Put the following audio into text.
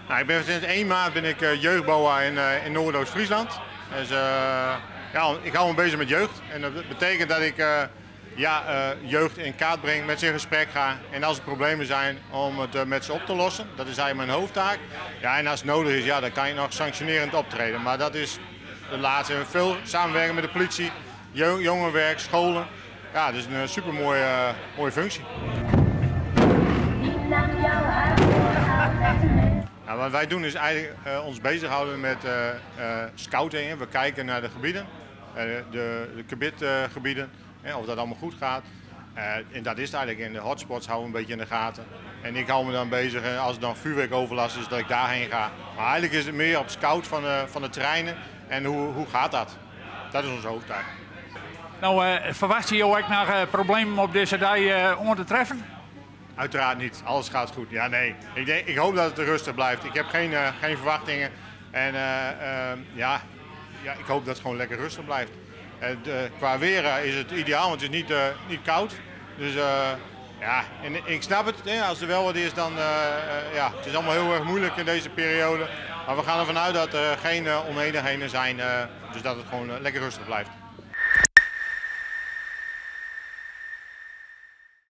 Nou, ik ben sinds 1 maand ben ik jeugdboa in Noordoost-Friesland. Dus, ja, ik hou me bezig met jeugd. En dat betekent dat ik jeugd in kaart breng, met ze in gesprek ga. En als er problemen zijn, om het met ze op te lossen. Dat is eigenlijk mijn hoofdtaak. Ja, en als het nodig is, ja, dan kan je nog sanctionerend optreden. Maar dat is de laatste. Veel samenwerken met de politie, jongerenwerk, scholen. Ja, dat is een super mooie functie. Nou, wat wij doen is eigenlijk ons bezighouden met scouting. We kijken naar de gebieden, de gebieden, of dat allemaal goed gaat. En dat is het eigenlijk. In de hotspots houden we een beetje in de gaten. En ik hou me dan bezig, als er dan vuurwerkoverlast is, dat ik daarheen ga. Maar eigenlijk is het meer op scout van de terreinen en hoe gaat dat? Dat is onze hoofdtaak. Nou, verwacht je jou ook naar problemen op deze dag onder te treffen? Uiteraard niet. Alles gaat goed. Ja, nee. Ik hoop dat het rustig blijft. Ik heb geen verwachtingen. En ik hoop dat het gewoon lekker rustig blijft. Qua weer is het ideaal, want het is niet koud. Dus en ik snap het. Als er wel wat is, dan het is allemaal heel erg moeilijk in deze periode. Maar we gaan ervan uit dat er geen oneenigheden zijn. Dus dat het gewoon lekker rustig blijft.